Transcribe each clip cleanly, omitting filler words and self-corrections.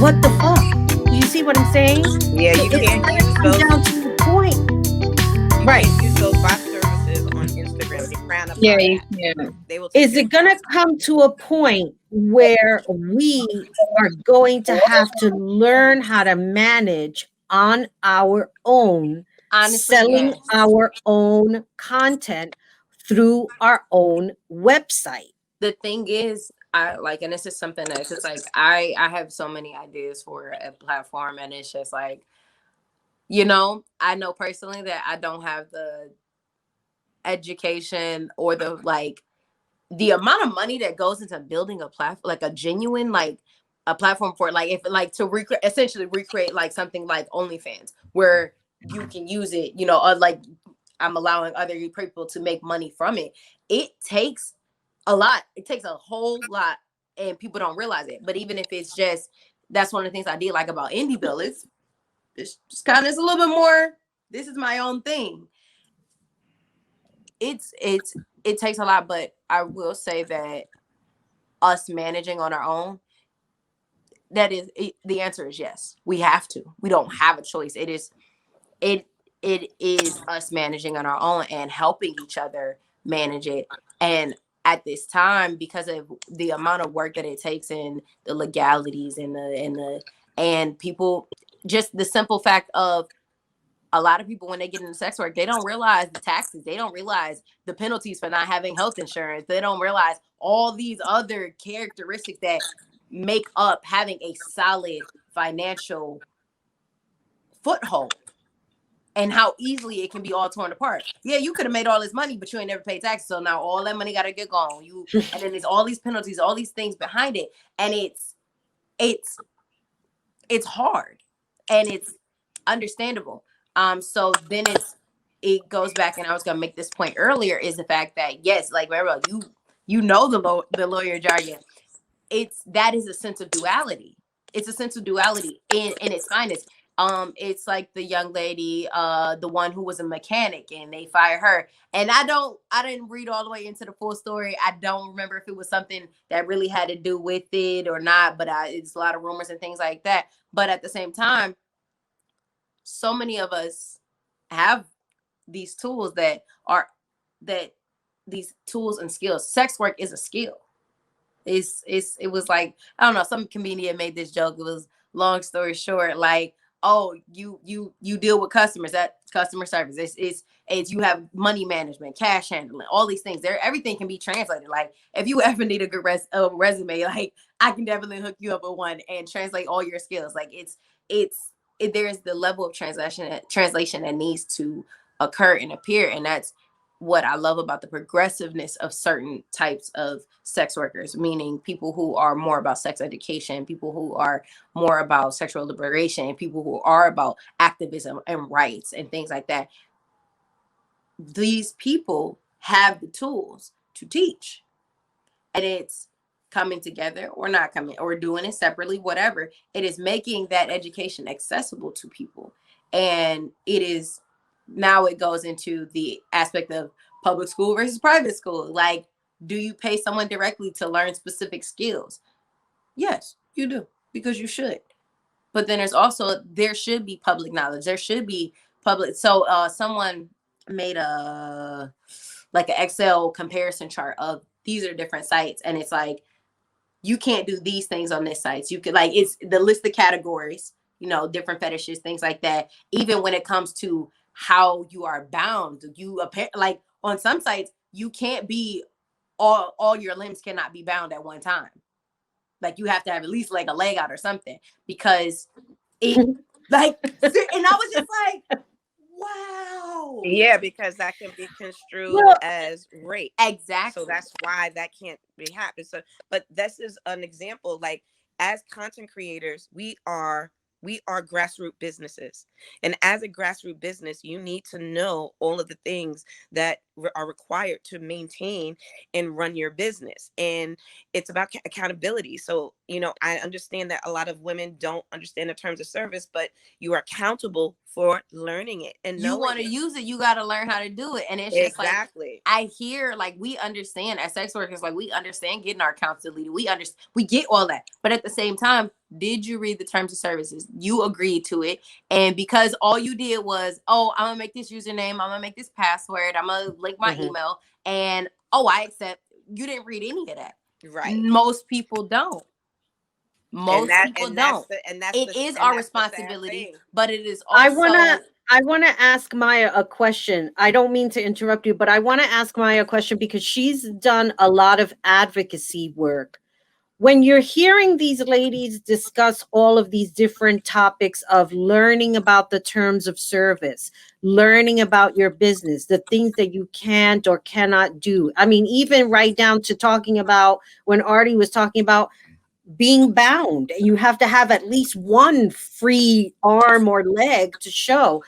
What the fuck? Do you see what I'm saying? Yeah, you It's can't gonna use come those. down to the point. You Right. can't use those bot services on Instagram. They frown upon Yeah, you that. can. They will take Is your it gonna account. come to a point where we are going to have to learn how to manage on our own, Honestly, selling yes. our own content through our own website? The thing is, I like, and this is something that's just like I have so many ideas for a platform, and it's just like, I know personally that I don't have the education or the amount of money that goes into building a platform, like a genuine, like a platform for like, if like to essentially recreate like something like OnlyFans where you can use it, or like I'm allowing other people to make money from it. It takes a lot. It takes a whole lot, and people don't realize it. But even if it's just, that's one of the things I did like about Indie Bill. It's just kind of, it's a little bit more, this is my own thing. It takes a lot, but I will say that us managing on our own, the answer is yes. We have to. We don't have a choice. It is us managing on our own and helping each other manage it. And at this time, because of the amount of work that it takes and the legalities and people, just the simple fact of, a lot of people, when they get into sex work, they don't realize the taxes. They don't realize the penalties for not having health insurance. They don't realize all these other characteristics that make up having a solid financial foothold, and how easily it can be all torn apart. Yeah, you could have made all this money, but you ain't never paid taxes. So now all that money got to get gone. And then there's all these penalties, all these things behind it. And it's hard, and it's understandable. So then it goes back, and I was gonna make this point earlier, is the fact that yes, like Maribel, the lawyer jargon. That is a sense of duality. It's a sense of duality in its finest. It's like the young lady, the one who was a mechanic, and they fired her. And I didn't read all the way into the full story. I don't remember if it was something that really had to do with it or not, but it's a lot of rumors and things like that. But at the same time, so many of us have these tools that these tools and skills. Sex work is a skill. It was like, I don't know, some comedian made this joke. It was, long story short, like, oh, you deal with customers, that customer service. It's you have money management, cash handling, all these things. Everything can be translated. Like, if you ever need a good resume, like, I can definitely hook you up with one and translate all your skills. Like, there's the level of translation that needs to occur and appear, and that's what I love about the progressiveness of certain types of sex workers, meaning people who are more about sex education, people who are more about sexual liberation, people who are about activism and rights and things like that. These people have the tools to teach, and it's coming together or not coming or doing it separately, whatever. It is making that education accessible to people. And it is, now it goes into the aspect of public school versus private school. Like, do you pay someone directly to learn specific skills? Yes, you do, because you should. But then there should be public knowledge. There should be public. So someone made an Excel comparison chart of these are different sites. And it's like, you can't do these things on this site. You could, like, it's the list of categories, different fetishes, things like that. Even when it comes to how you are bound, like on some sites, you can't be all your limbs cannot be bound at one time. Like, you have to have at least like a leg out or something, because it like, and I was just like, wow. Yeah, because that can be construed as rape. Exactly. So that's why that can't be happen. So, but this is an example. Like, as content creators, we are grassroots businesses. And as a grassroots business, you need to know all of the things that are required to maintain and run your business. And it's about accountability. So, I understand that a lot of women don't understand the terms of service, but you are accountable for learning it. And you want to use it, you got to learn how to do it. And it's just exactly. Like, I hear, like, we understand as sex workers, like, we understand getting our accounts deleted. We get all that. But at the same time, did you read the terms of services? You agreed to it. And because all you did was, oh, I'm going to make this username, I'm going to make this password, I'm going to link my email, and I accept. You didn't read any of that. Right. Most people don't. It is our responsibility, but it is also. I wanna ask Maya a question. I don't mean to interrupt you, but I want to ask Maya a question because she's done a lot of advocacy work. When you're hearing these ladies discuss all of these different topics of learning about the terms of service, learning about your business, the things that you can't or cannot do. I mean, even right down to talking about when Artie was talking about being bound, and you have to have at least one free arm or leg to show.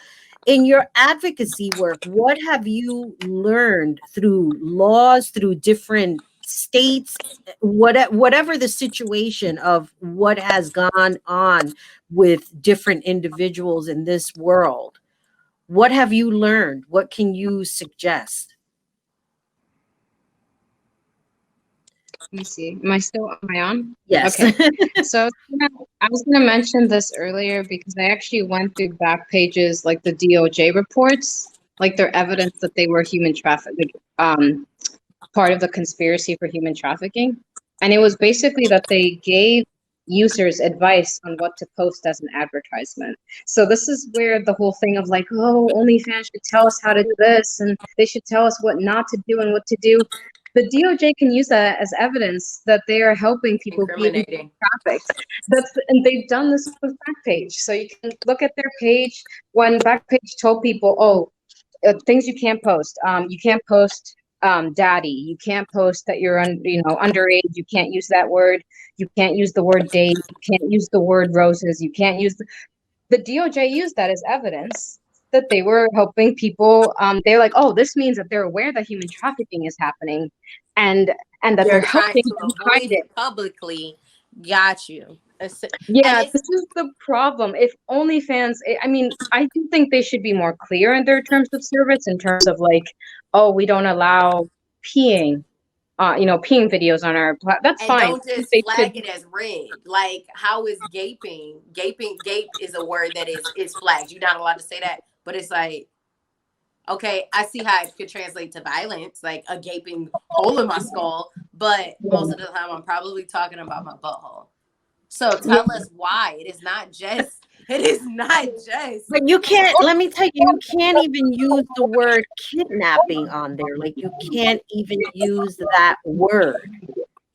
In your advocacy work, what have you learned through laws, through different states, whatever the situation of what has gone on with different individuals in this world? What have you learned? What can you suggest? Let me see. Am I on? Yes. Okay. So I was gonna mention this earlier because I actually went through back pages like the DOJ reports, like their evidence that they were human trafficking, part of the conspiracy for human trafficking. And it was basically that they gave users advice on what to post as an advertisement. So this is where the whole thing of like, oh, OnlyFans should tell us how to do this, and they should tell us what not to do and what to do. The DOJ can use that as evidence that they are helping people be trafficked. And they've done this with Backpage. So you can look at their page when Backpage told people, oh, things you can't post. You can't post daddy. You can't post that you're underage. You can't use that word. You can't use the word date. You can't use the word roses. You can't use the DOJ used that as evidence that they were helping people. They're like, oh, this means that they're aware that human trafficking is happening, and that they're helping to avoid it publicly. Got you. Yeah, this is the problem. If OnlyFans, I mean, I do think they should be more clear in their terms of service, in terms of like, oh, we don't allow peeing. Peeing videos on our that's and fine. Don't just flag it as red. Like, how is gaping? Gape is a word that is flagged. You're not allowed to say that, but it's like, okay, I see how it could translate to violence, like a gaping hole in my skull. But most of the time, I'm probably talking about my butthole. So tell us why. It is not just. But you can't, let me tell you, you can't even use the word kidnapping on there. Like, you can't even use that word,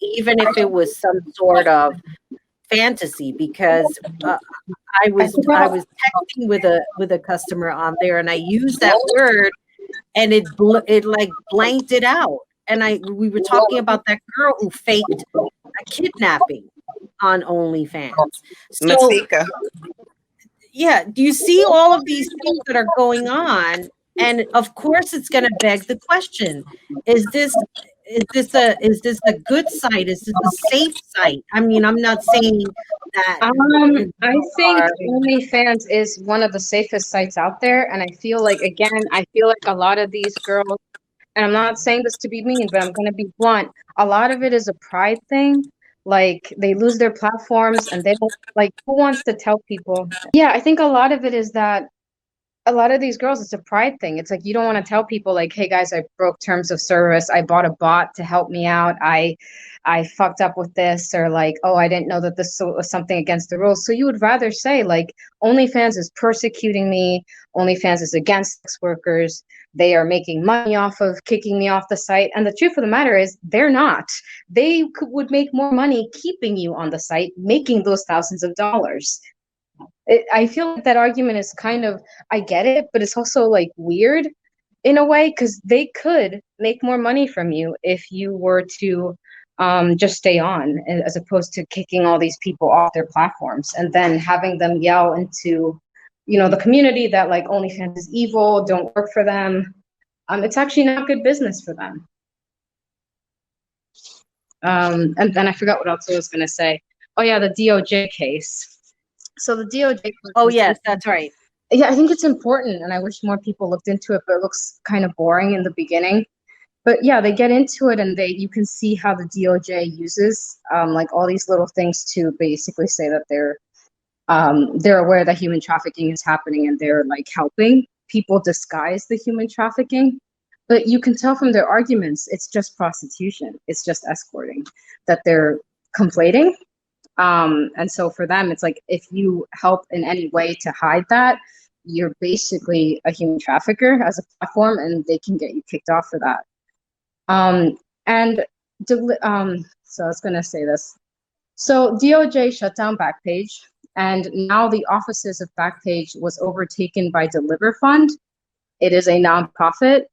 even if it was some sort of fantasy, because I was texting with a customer on there, and I used that word, and it like blanked it out. And we were talking about that girl who faked a kidnapping on OnlyFans. So, Masika. yeah, do you see all of these things that are going on? And of course, it's going to beg the question: Is this is this a good site? Is this a safe site? I mean, I'm not saying that I think are OnlyFans is one of the safest sites out there, and I feel like, again, I feel like a lot of these girls, and I'm not saying this to be mean, but I'm going to be blunt. A lot of it is a pride thing. Like they lose their platforms, and they don't like. Who wants to tell people? Yeah, I think a lot of it is that a lot of these girls, it's a pride thing. It's like you don't want to tell people like, hey guys, I broke terms of service. I bought a bot to help me out. I fucked up with this, or like, oh, I didn't know that this was something against the rules. So you would rather say like OnlyFans is persecuting me, OnlyFans is against sex workers, they are making money off of kicking me off the site. And the truth of the matter is they're not. Would make more money keeping you on the site, making those thousands of dollars. I feel like that argument is kind of, I get it, but it's also like weird in a way because they could make more money from you if you were to just stay on, as opposed to kicking all these people off their platforms and then having them yell into, the community that like OnlyFans is evil, don't work for them. It's actually not good business for them. And then I forgot what else I was going to say. Oh yeah, the DOJ case. So the DOJ. Oh yes, that's right. Yeah, I think it's important, and I wish more people looked into it, but it looks kind of boring in the beginning. But yeah, they get into it, and you can see how the DOJ uses like all these little things to basically say that they're aware that human trafficking is happening, and they're like helping people disguise the human trafficking. But you can tell from their arguments, it's just prostitution, it's just escorting that they're conflating. And so for them, it's like if you help in any way to hide that, you're basically a human trafficker as a platform, and they can get you kicked off for that. So I was going to say this. So DOJ shut down Backpage, and now the offices of Backpage was overtaken by Deliver Fund. It is a nonprofit,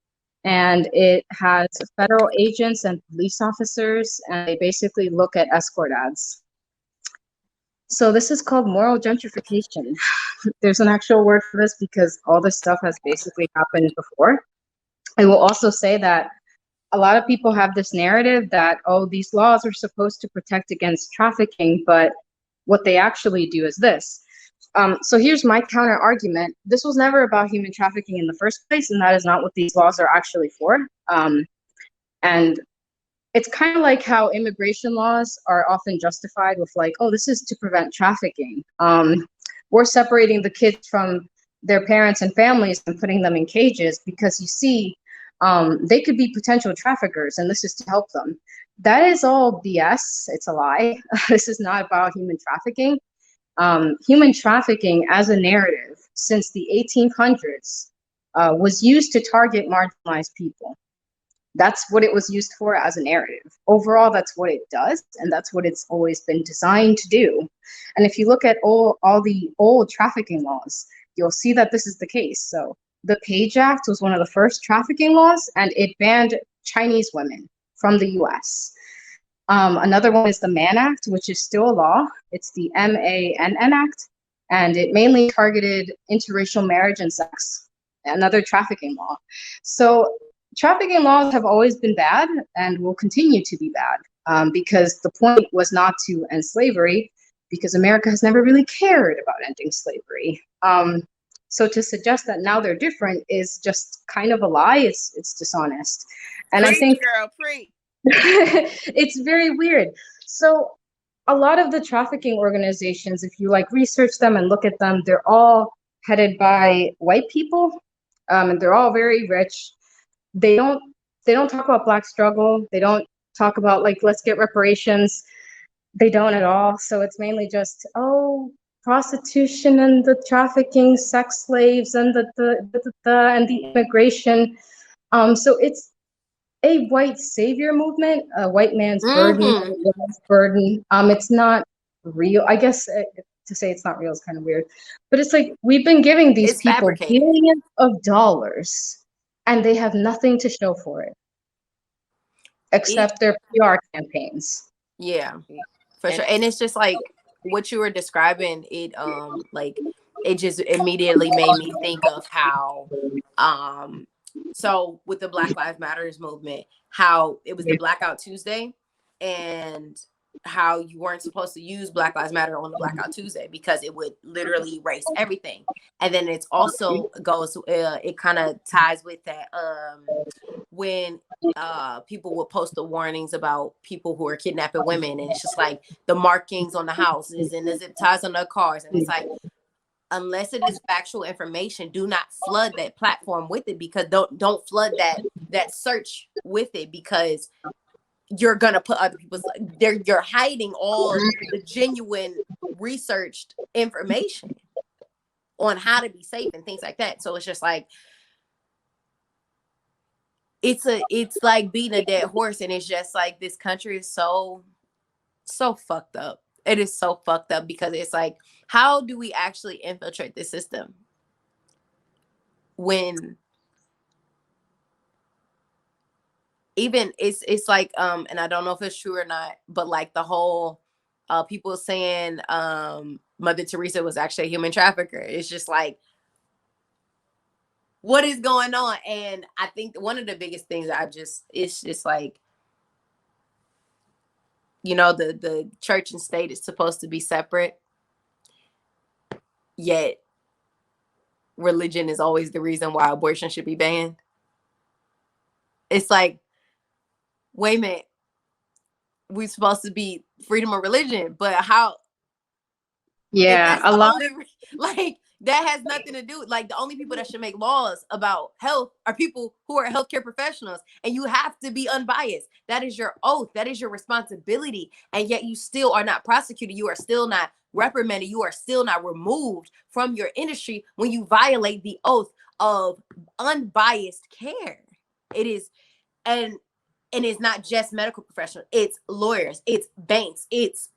and it has federal agents and police officers, and they basically look at escort ads. So this is called moral gentrification. There's an actual word for this because all this stuff has basically happened before. I will also say that a lot of people have this narrative that, oh, these laws are supposed to protect against trafficking, but what they actually do is this. So here's my counter argument. This was never about human trafficking in the first place, and that is not what these laws are actually for. And it's kind of like how immigration laws are often justified with like, oh, this is to prevent trafficking. We're separating the kids from their parents and families and putting them in cages because you see, they could be potential traffickers, and this is to help them. That is all BS. It's a lie. This is not about human trafficking. Human trafficking as a narrative since the 1800s was used to target marginalized people. That's what it was used for as a narrative. Overall, that's what it does, and that's what it's always been designed to do. And if you look at all the old trafficking laws, you'll see that this is the case. So the Page Act was one of the first trafficking laws, and it banned Chinese women from the US. Another one is the Mann Act, which is still a law. It's the MANN Act, and it mainly targeted interracial marriage and sex, another trafficking law. So trafficking laws have always been bad and will continue to be bad because the point was not to end slavery, because America has never really cared about ending slavery. So to suggest that now they're different is just kind of a lie. It's dishonest. And Preach, I think girl, preach. it's very weird. So a lot of the trafficking organizations, if you like research them and look at them, they're all headed by white people, and they're all very rich. They don't talk about Black struggle. They don't talk about like, let's get reparations. They don't at all. So it's mainly just, oh, prostitution and the trafficking, sex slaves, and the immigration. So it's a white savior movement, a white man's burden. It's not real. I guess to say it's not real is kind of weird, but it's like we've been giving these people billions of dollars, and they have nothing to show for it except their PR campaigns. Yeah, for sure. And it's just like what you were describing, it just immediately made me think of how So with the Black Lives Matters movement, how it was the Blackout Tuesday, and how you weren't supposed to use Black Lives Matter on the Blackout Tuesday because it would literally erase everything. And then it's also goes, it kind of ties with that when people will post the warnings about people who are kidnapping women, and it's just like the markings on the houses and the zip ties on their cars, and it's like, unless it is factual information, do not flood that platform with it, because don't flood that search with it, because you're gonna put other people's, you're hiding all the genuine researched information on how to be safe and things like that. So it's just like, it's like beating a dead horse, and it's just like, this country is so fucked up. It is so fucked up, because it's like, how do we actually infiltrate the system when even it's like, and I don't know if it's true or not, but like the whole people saying Mother Teresa was actually a human trafficker. It's just like, what is going on? And I think one of the biggest things it's just like, you know, the church and state is supposed to be separate, yet religion is always the reason why abortion should be banned. It's like, wait a minute, we're supposed to be freedom of religion, but how? Yeah, a lot. Like, that has nothing to do. Like, the only people that should make laws about health are people who are healthcare professionals, and you have to be unbiased. That is your oath. That is your responsibility. And yet you still are not prosecuted. You are still not reprimanded. You are still not removed from your industry when you violate the oath of unbiased care. It is, and it's not just medical professionals. It's lawyers. It's banks. It's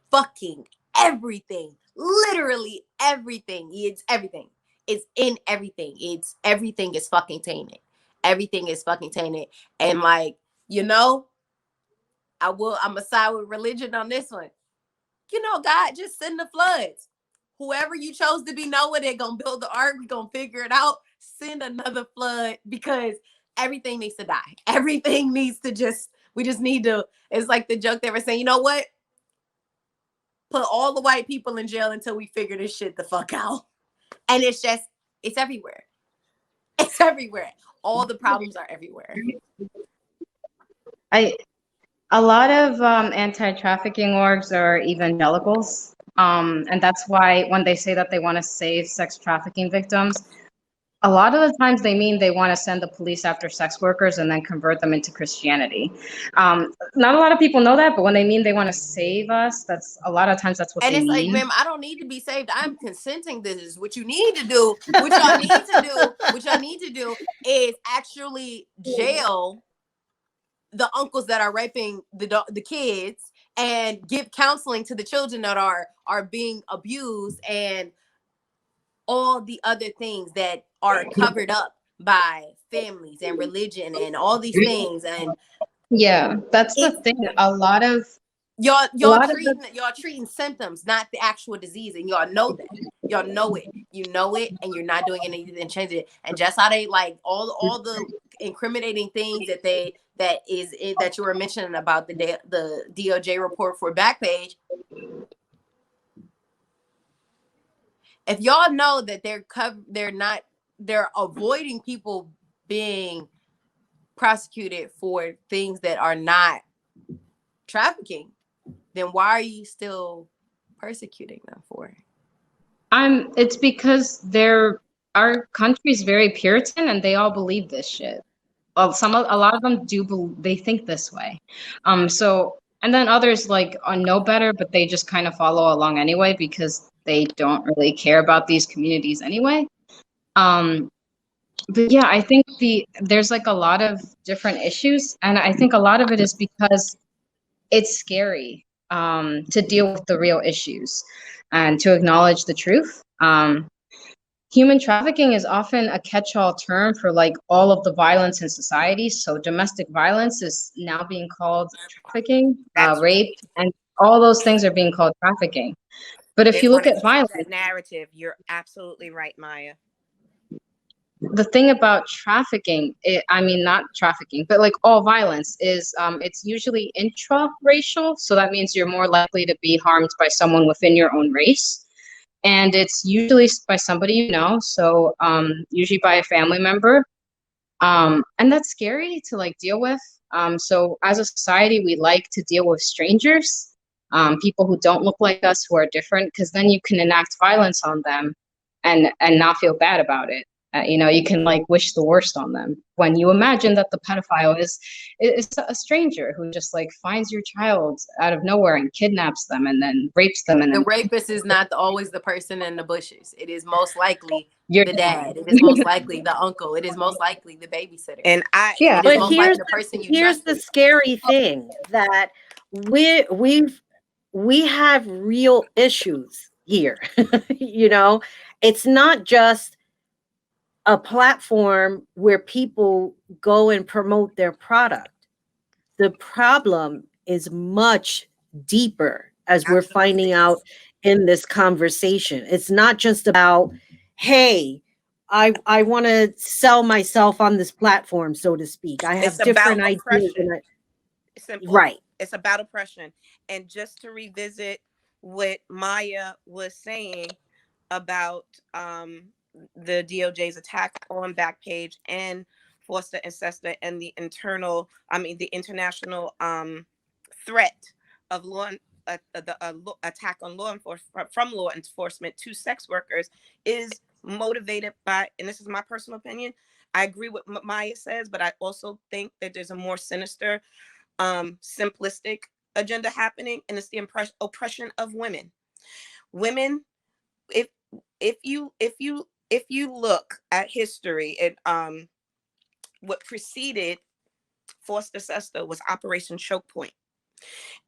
fucking everything. Literally everything. It's everything. It's in everything. It's everything is fucking tainted. Everything is fucking tainted. And like, you know, I'm gonna side with religion on this one. You know, God, just send the floods. Whoever you chose to be Noah, they're gonna build the ark. We're gonna figure it out. Send another flood, because everything needs to die. Everything needs to we just need to, it's like the joke they were saying, you know what? Put all the white people in jail until we figure this shit the fuck out. And it's everywhere. It's everywhere. All the problems are everywhere. A lot of anti-trafficking orgs are evangelicals. And that's why when they say that they want to save sex trafficking victims, a lot of the times they mean they want to send the police after sex workers and then convert them into Christianity. Not a lot of people know that, but when they mean they want to save us, that's a lot of times that's what they mean. And it's like, ma'am, I don't need to be saved. I'm consenting. This is what you need to do. What y'all need to do is actually jail the uncles that are raping the kids, and give counseling to the children that are being abused, and all the other things that are covered up by families and religion and all these things. And yeah, that's the thing. A lot of y'all treating symptoms, not the actual disease, and y'all know that. Y'all know it. You know it, and you're not doing anything to change it. And just how they like all the incriminating things that you were mentioning about the DOJ report for Backpage. If y'all know that they're avoiding people being prosecuted for things that are not trafficking, then why are you still persecuting them for it? It's because our country's very Puritan, and they all believe this shit. Well, a lot of them they think this way. So, and then others like know better, but they just kind of follow along anyway, because they don't really care about these communities anyway. But yeah, I think there's like a lot of different issues, and I think a lot of it is because it's scary to deal with the real issues and to acknowledge the truth. Human trafficking is often a catch-all term for like all of the violence in society. So domestic violence is now being called trafficking, rape, and all those things are being called trafficking. But if you look at violence, that narrative, you're absolutely right, Maya. the thing about trafficking, I mean, not trafficking, but like all violence is, it's usually intra-racial. So that means you're more likely to be harmed by someone within your own race. And it's usually by somebody you know. So usually by a family member. And that's scary to like deal with. So as a society, we like to deal with strangers, people who don't look like us, who are different, because then you can enact violence on them and not feel bad about it. You know, you can like wish the worst on them when you imagine that the pedophile is a stranger who just like finds your child out of nowhere and kidnaps them and then rapes them. And The then rapist is not always the person in the bushes. It is most likely your the dad. It is most likely the uncle. It is most likely the babysitter. And yeah. It is But most likely the person you here's the trusted. scary thing, that we have real issues here. You know, it's not just a platform where people go and promote their product. The problem is much deeper, as we're finding out in this conversation. It's not just about, hey, I want to sell myself on this platform, so to speak. I have it's about different ideas. oppression. Simple. Right. It's about oppression. And just to revisit what Maya was saying about the DOJ's attack on Backpage and Foster and Sesta and the international threat of the attack on law enforcement, from law enforcement to sex workers, is motivated by, and this is my personal opinion, I agree with what Maya says, but I also think that there's a more sinister, simplistic agenda happening, and it's the oppression of women. Women, if you look at history, and what preceded Foster Sesta was Operation Choke Point,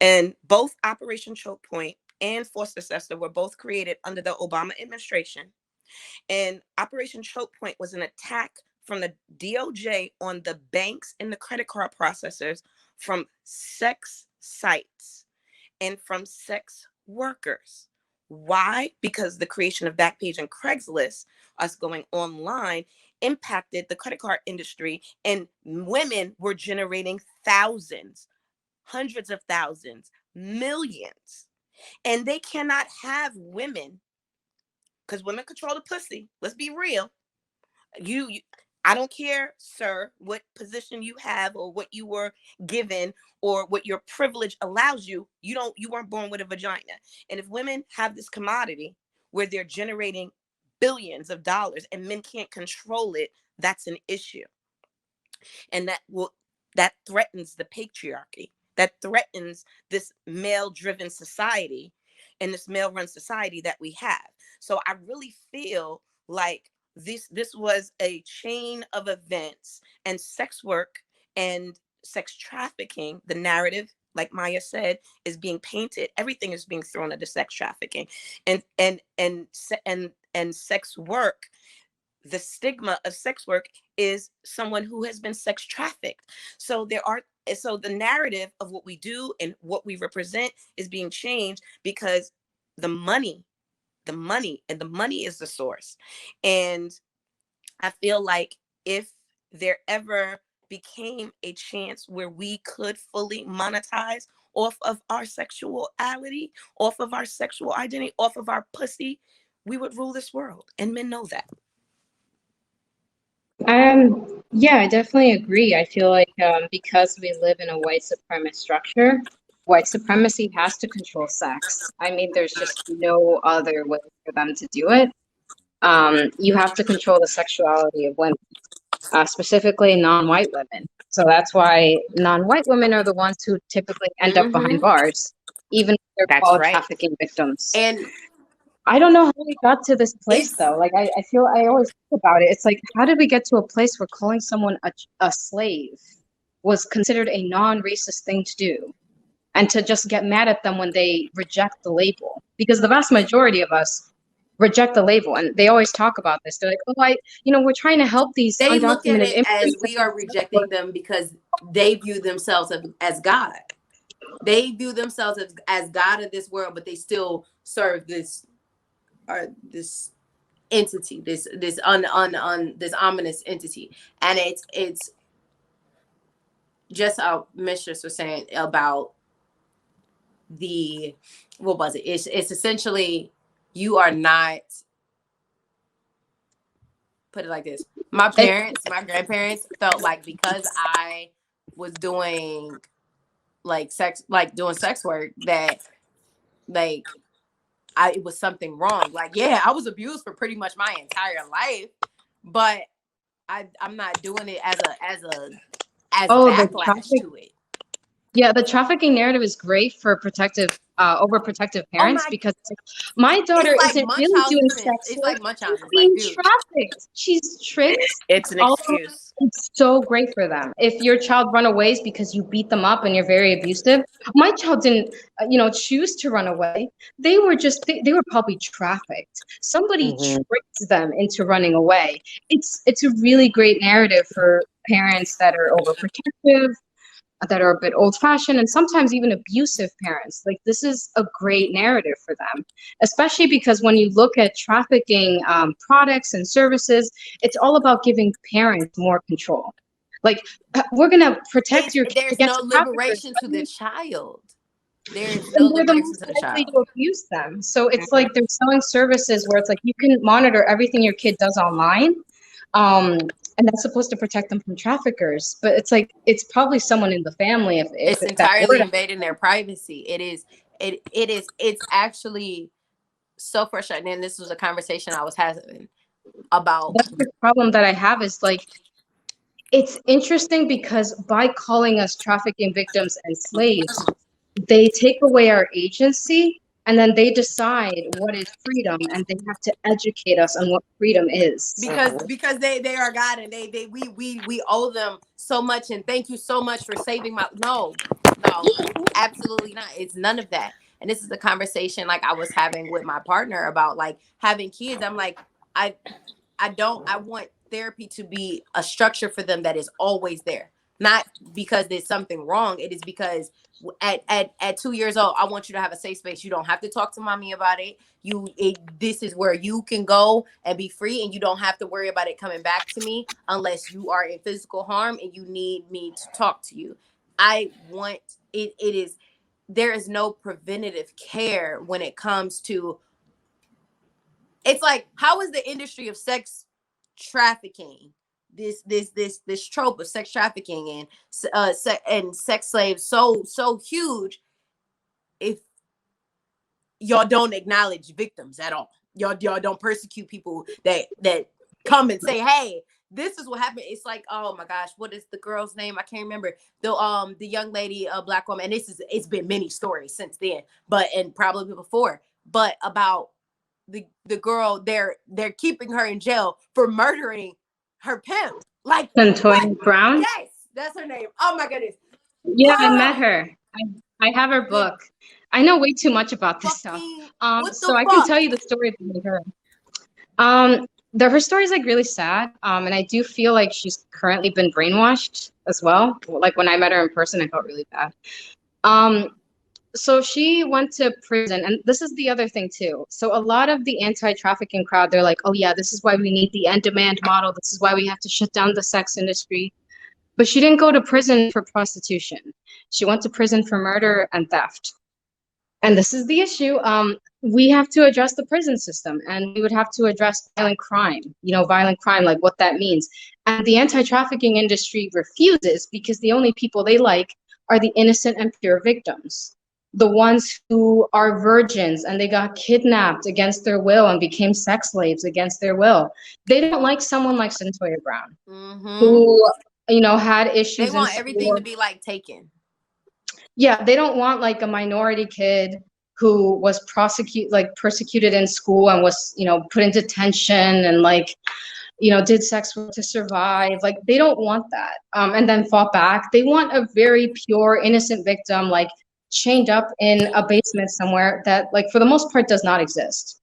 and both Operation Choke Point and Foster Sesta were both created under the Obama administration. And Operation Choke Point was an attack from the DOJ on the banks and the credit card processors from sex sites and from sex workers. Why? Because the creation of Backpage and Craigslist, us going online, impacted the credit card industry, and women were generating thousands, hundreds of thousands, millions. And they cannot have women, because women control the pussy. Let's be real. You, I don't care, sir, what position you have or what you were given or what your privilege allows you. You weren't born with a vagina. And if women have this commodity where they're generating billions of dollars and men can't control it, that's an issue. And that threatens the patriarchy. That threatens this male-driven society and this male-run society that we have. So I really feel like this was a chain of events, and sex work and sex trafficking, the narrative, like Maya said, is being painted. Everything is being thrown into sex trafficking, and sex work. The stigma of sex work is someone who has been sex trafficked. So the narrative of what we do and what we represent is being changed because the money is the source. And I feel like if there ever became a chance where we could fully monetize off of our sexuality, off of our sexual identity, off of our pussy, we would rule this world. And men know that. Yeah, I definitely agree. I feel like because we live in a white supremacist structure, white supremacy has to control sex. I mean, there's just no other way for them to do it. You have to control the sexuality of women, specifically non-white women. So that's why non-white women are the ones who typically end up behind bars, even if they're That's called right. trafficking victims. And I don't know how we got to this place though. Like I feel I always think about it. It's like, how did we get to a place where calling someone a slave was considered a non-racist thing to do? And to just get mad at them when they reject the label. Because the vast majority of us reject the label, and they always talk about this. They're like, oh, we're trying to help these they look at undocumented it as immigrants. we are rejecting them because they view themselves as God. They view themselves as God of this world, but they still serve this entity, this this ominous entity. And it's just how Mistress was saying about the, what was it? It's essentially, you are not, put it like this. My grandparents felt like because I was doing like doing sex work, that like it was something wrong. Like, yeah, I was abused for pretty much my entire life, but I'm not doing it as the backlash traffic. to it. Yeah, the trafficking narrative is great for overprotective parents, because my daughter It's like isn't really doing Munchausen. sex It's work. like Munchausen. Being Like, dude, trafficked. She's tricked. It's an All excuse. It's so great for them. If your child runaways because you beat them up and you're very abusive, my child didn't, choose to run away. They were just they were probably trafficked. Somebody tricked them into running away. It's a really great narrative for parents that are overprotective, that are a bit old-fashioned, and sometimes even abusive parents. Like, this is a great narrative for them, especially because when you look at trafficking products and services, it's all about giving parents more control. Like, we're gonna protect your kid there's against no traffickers, liberation to the child. There's no and they're the liberation most to the likely child. to abuse them. So it's like they're selling services where it's like you can monitor everything your kid does online. And that's supposed to protect them from traffickers, but it's like it's probably someone in the family. If It's that entirely word, invading their privacy. It's actually so frustrating. And this was a conversation I was having about. that's the problem that I have, is like, it's interesting because by calling us trafficking victims and slaves, they take away our agency, and then they decide what is freedom, and they have to educate us on what freedom is. Because they are God, and we owe them so much, and thank you so much for saving my no, absolutely not. It's none of that. And this is the conversation like I was having with my partner about like having kids. I'm like, I want therapy to be a structure for them that is always there. Not because there's something wrong. It is because at 2 years old, I want you to have a safe space. You don't have to talk to mommy about it. This is where you can go and be free, and you don't have to worry about it coming back to me unless you are in physical harm and you need me to talk to you. I want it. There is no preventative care when it comes to. It's like, how is the industry of sex trafficking, this trope of sex trafficking and sex slaves so huge, if y'all don't acknowledge victims at all? Y'all don't persecute people that come and say, hey, this is what happened. It's like, oh my gosh, what is the girl's name? I can't remember. The young lady, a black woman, and it's been many stories since then, but and probably before, but about the girl, they're keeping her in jail for murdering her pimp. Like, Santoya Brown? Yes, that's her name. Oh my goodness. Yeah, I met her. I have her book. I know way too much about this stuff. So I can tell you the story behind her. Her story is like really sad. And I do feel like she's currently been brainwashed as well. Like, when I met her in person, I felt really bad. So she went to prison, and this is the other thing too. So a lot of the anti-trafficking crowd, they're like, oh yeah, this is why we need the end demand model. This is why we have to shut down the sex industry. But she didn't go to prison for prostitution. She went to prison for murder and theft. And this is the issue. We have to address the prison system, and we would have to address violent crime, like what that means. And the anti-trafficking industry refuses, because the only people they like are the innocent and pure victims. The ones who are virgins and they got kidnapped against their will and became sex slaves against their will. They don't like someone like Santoya Brown, who, had issues. They want everything to be like taken. Yeah, they don't want like a minority kid who was persecuted in school and was, put in detention and like, did sex work to survive. Like, they don't want that. And then fought back. They want a very pure, innocent victim, like chained up in a basement somewhere that, like, for the most part does not exist.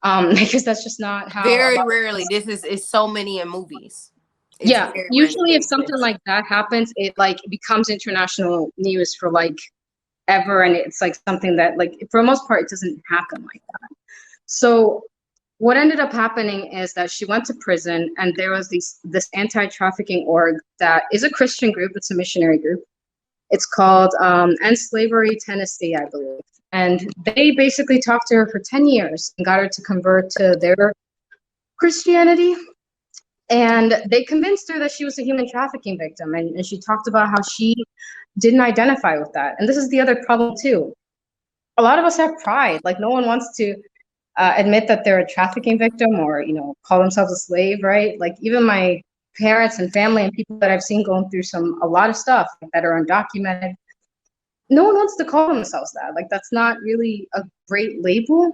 Because that's just not how. Very rarely. This is so many in movies. Yeah, usually if something like that happens, it like becomes international news for like ever, and it's like something that, like, for the most part, it doesn't happen like that. So what ended up happening is that she went to prison, and there was this anti-trafficking org that is a Christian group. It's a missionary group. It's called End Slavery Tennessee, I believe. And they basically talked to her for 10 years and got her to convert to their Christianity. And they convinced her that she was a human trafficking victim. And she talked about how she didn't identify with that. And this is the other problem, too. A lot of us have pride. Like, no one wants to admit that they're a trafficking victim or, call themselves a slave, right? Like, even my parents and family and people that I've seen going through a lot of stuff that are undocumented, no one wants to call themselves that. Like, that's not really a great label.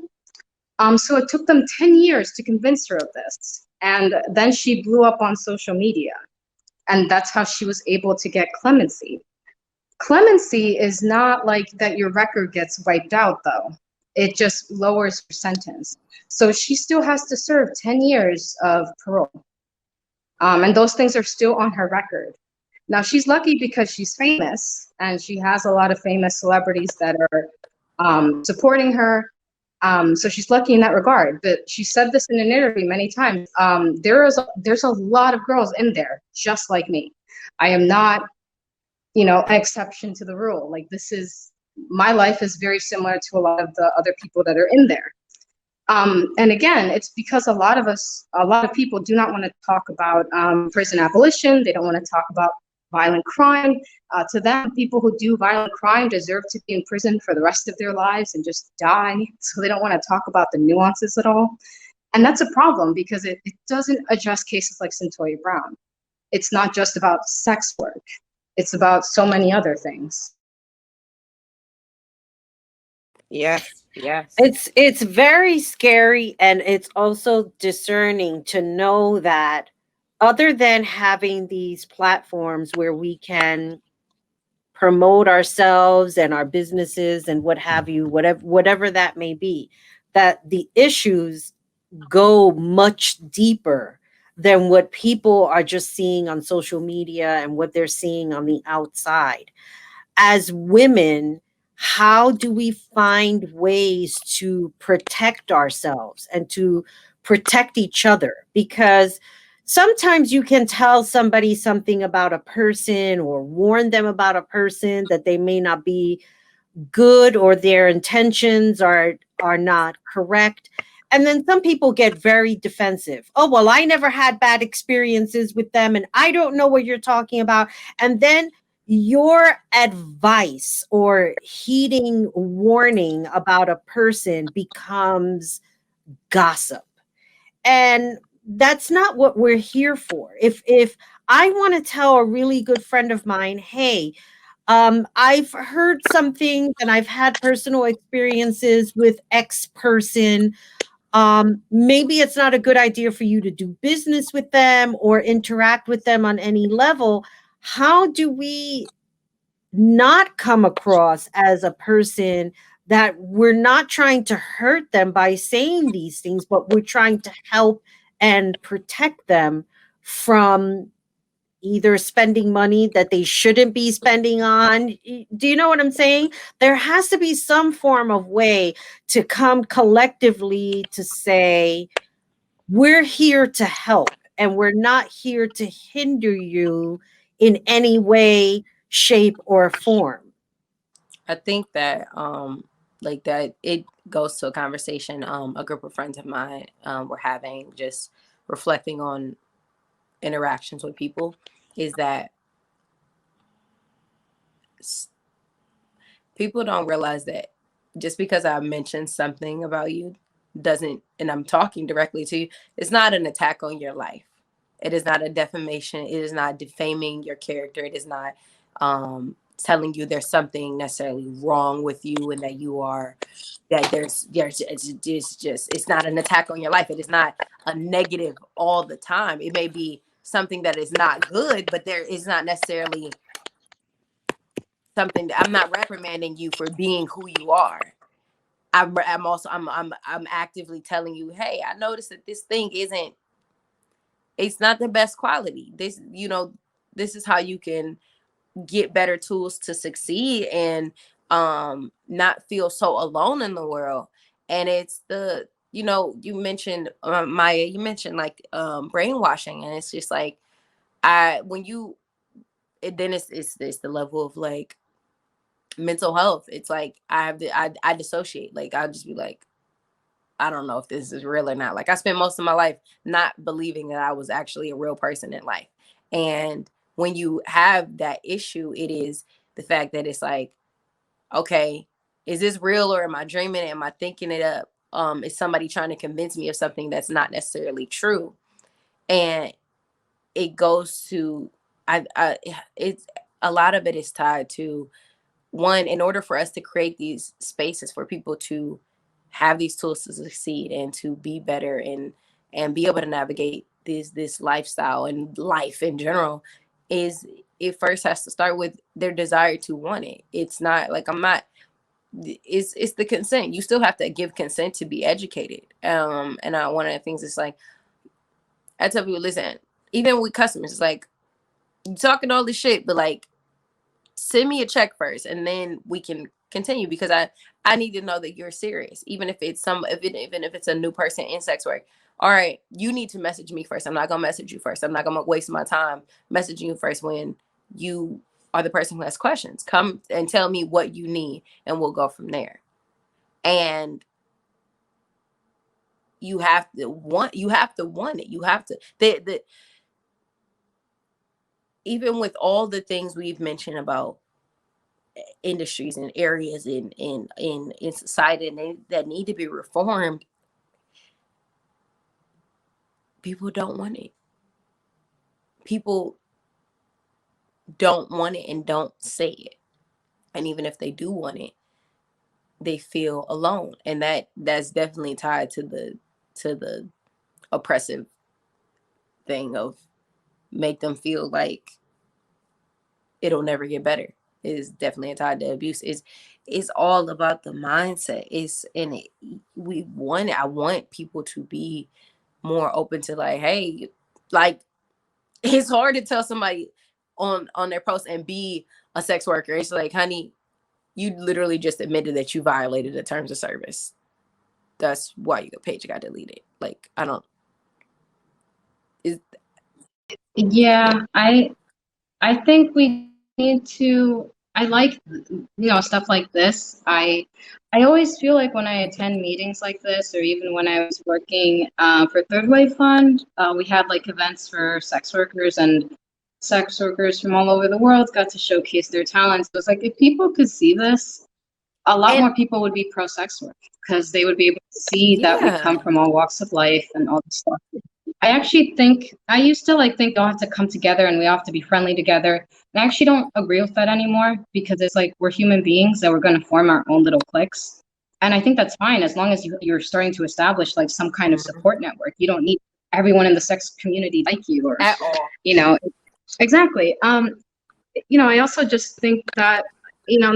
So it took them 10 years to convince her of this. And then she blew up on social media. And that's how she was able to get clemency. Clemency is not like that your record gets wiped out, though. It just lowers your sentence. So she still has to serve 10 years of parole. And those things are still on her record. Now, she's lucky because she's famous, and she has a lot of famous celebrities that are supporting her. So she's lucky in that regard. But she said this in an interview many times. There's a lot of girls in there just like me. I am not, an exception to the rule. Like, my life is very similar to a lot of the other people that are in there. And again, it's because a lot of people do not want to talk about prison abolition. They don't want to talk about violent crime. To them, people who do violent crime deserve to be in prison for the rest of their lives and just die. So they don't want to talk about the nuances at all. And that's a problem because it doesn't address cases like Cyntoia Brown. It's not just about sex work. It's about so many other things. Yes. It's very scary, and it's also discerning to know that other than having these platforms where we can promote ourselves and our businesses and what have you, whatever that may be, that the issues go much deeper than what people are just seeing on social media and what they're seeing on the outside. As women, how do we find ways to protect ourselves and to protect each other? Because sometimes you can tell somebody something about a person or warn them about a person that they may not be good or their intentions are not correct. And then some people get very defensive. Oh, well, I never had bad experiences with them and I don't know what you're talking about. And then your advice or heeding warning about a person becomes gossip. And that's not what we're here for. If I want to tell a really good friend of mine, hey, I've heard some things and I've had personal experiences with X person. Maybe it's not a good idea for you to do business with them or interact with them on any level. How do we not come across as a person that we're not trying to hurt them by saying these things, but we're trying to help and protect them from either spending money that they shouldn't be spending on? Do you know what I'm saying? There has to be some form of way to come collectively to say, we're here to help and we're not here to hinder you in any way, shape, or form. I think that like that it goes to a conversation a group of friends of mine were having, just reflecting on interactions with people, is that people don't realize that just because I mentioned something about you doesn't, and I'm talking directly to you, it's not an attack on your life. It is not a defamation. It is not defaming your character. It is not telling you there's something necessarily wrong with you and that you are, that there's it's not an attack on your life. It is not a negative all the time. It may be something that is not good, but there is not necessarily something that I'm not reprimanding you for being who you are. I'm actively telling you, hey, I noticed that this thing it's not the best quality. This is how you can get better tools to succeed and not feel so alone in the world. And it's the you know, you mentioned Maya, you mentioned like brainwashing, and it's just like when you then it's the level of like mental health. It's like I dissociate. Like I'll just be like, I don't know if this is real or not. Like I spent most of my life not believing that I was actually a real person in life. And when you have that issue, it is the fact that it's like, okay, is this real or am I dreaming it? Am I thinking it up? Is somebody trying to convince me of something that's not necessarily true? And it goes to it's a lot of it is tied to one, in order for us to create these spaces for people to have these tools to succeed and to be better and be able to navigate this lifestyle and life in general, is it first has to start with their desire to want it. It's not like I'm not it's the consent. You still have to give consent to be educated. And one of the things is like I tell people, listen, even with customers, it's like you talking all this shit, but like send me a check first and then we can continue, because I need to know that you're serious, even if it's even if it's a new person in sex work. All right, you need to message me first. I'm not gonna message you first. I'm not gonna waste my time messaging you first when you are the person who has questions. Come and tell me what you need and we'll go from there. And you have to want it. You have to even with all the things we've mentioned about industries and areas in society that need to be reformed, people don't want it. People don't want it and don't say it. And even if they do want it, they feel alone. And that's definitely tied to the oppressive thing of make them feel like it'll never get better. It is definitely tied to abuse. It's all about the mindset. I want people to be more open to like, hey, like it's hard to tell somebody on their post and be a sex worker. It's like, honey, you literally just admitted that you violated the terms of service. That's why your page got deleted. Like, I don't. Yeah, I think we need to. I like, stuff like this. I always feel like when I attend meetings like this, or even when I was working for Third Wave Fund, we had like events for sex workers, and sex workers from all over the world got to showcase their talents. It was like if people could see this, a lot more people would be pro sex work, because they would be able to see that we come from all walks of life and all this stuff. I actually think I used to think we all have to come together and we all have to be friendly together. I actually don't agree with that anymore, because it's like we're human beings that we're going to form our own little cliques. And I think that's fine as long as you're starting to establish like some kind of support network. You don't need everyone in the sex community like you, or At all. Exactly. I also just think that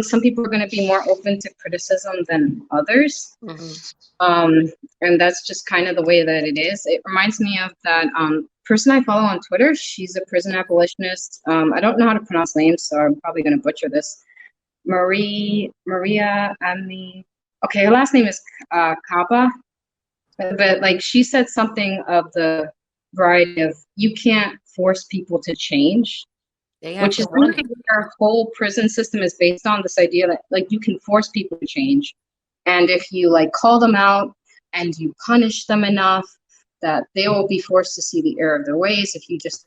some people are going to be more open to criticism than others. And that's just kind of the way that it is. It reminds me of that person I follow on Twitter. She's a prison abolitionist. I don't know how to pronounce names, so I'm probably going to butcher this. Maria Ardnale. Okay, her last name is Kaba. But like she said something of the variety of, you can't force people to change. Which is really what our whole prison system is based on, this idea that like you can force people to change. And if you like call them out and you punish them enough, that they will be forced to see the error of their ways. If you just,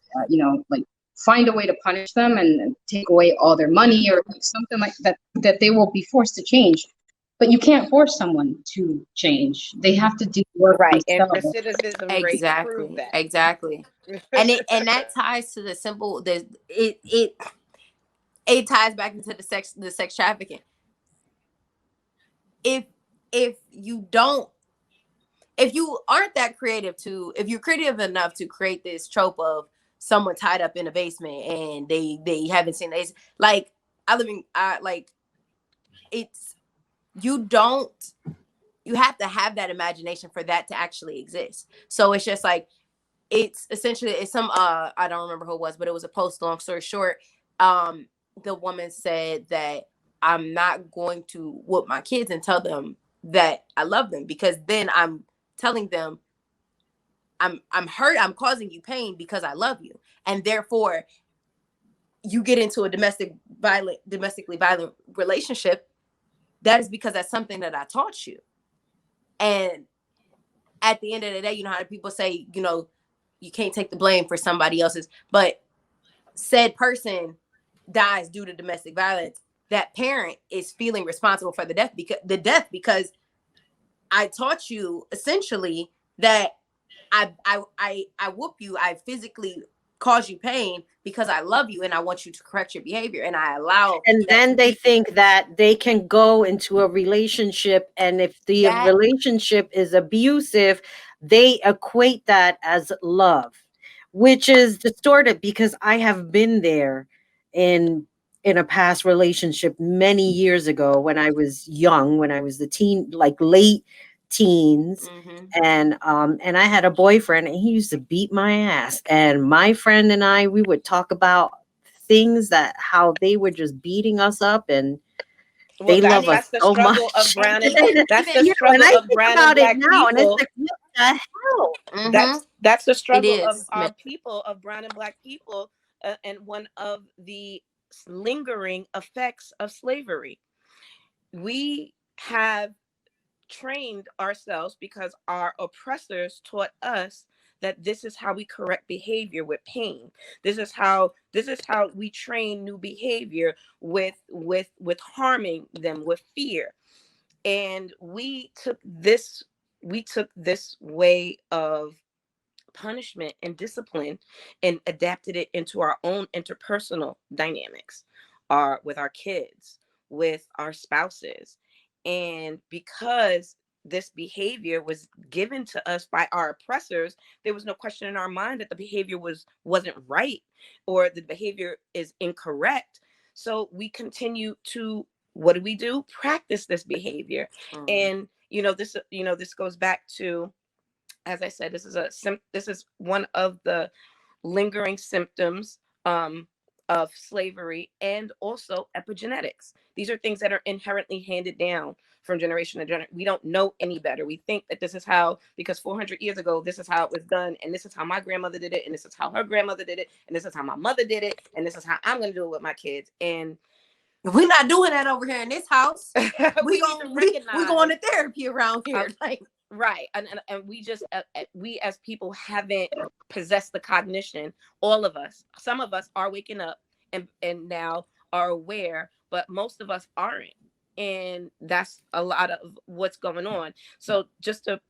like find a way to punish them and take away all their money or something like that, that they will be forced to change. But you can't force someone to change. They have to do work. Right. And recidivism rates prove that. Exactly. and that ties to the simple, it ties back into the sex trafficking. If you aren't that creative if you're creative enough to create this trope of someone tied up in a basement and they haven't seen this, like you have to have that imagination for that to actually exist. So it's just like, it's essentially, it's some I don't remember who it was, but it was a post. Long story short, the woman said that I'm not going to whoop my kids and tell them that I love them, because then I'm telling them, I'm hurt, I'm causing you pain because I love you. And therefore you get into a domestically violent relationship, that is because that's something that I taught you. And at the end of the day, you know how people say, you know, you can't take the blame for somebody else's, but said person dies due to domestic violence, that parent is feeling responsible for the death because I taught you essentially that I whoop you, I physically cause you pain because I love you and I want you to correct your behavior, and I allow. And then they think that they can go into a relationship, and if the relationship is abusive, they equate that as love, which is distorted, because I have been there in a past relationship many years ago when I was young, when I was the teen, like late teens. And I had a boyfriend, and he used to beat my ass, and my friend and I, we would talk about things, that how they were just beating us up, and they love us that's the so struggle much. of brown and that's the You know, struggle and I of think brown and about it black now, and it's people. like, what the hell? That's the struggle It of is, our man. people, of brown and black people, and one of the lingering effects of slavery. We have trained ourselves because our oppressors taught us that this is how we correct behavior, with pain. This is how we train new behavior, with harming them, with fear. And we took this way of punishment and discipline and adapted it into our own interpersonal dynamics, with our kids, with our spouses. And because this behavior was given to us by our oppressors, there was no question in our mind that the behavior wasn't right, or the behavior is incorrect. So we continue to, what do we do? Practice this behavior. And this goes back to, as I said, this is one of the lingering symptoms of slavery, and also epigenetics. These are things that are inherently handed down from generation to generation. We don't know any better. We think that this is how, because 400 years ago, this is how it was done, and this is how my grandmother did it, and this is how her grandmother did it, and this is how my mother did it, and this is how I'm going to do it with my kids. And we're not doing that over here in this house. we going to therapy around here. Right. And we just, we as people haven't possessed the cognition. All of us, some of us are waking up and now are aware, but most of us aren't. And that's a lot of what's going on. So just to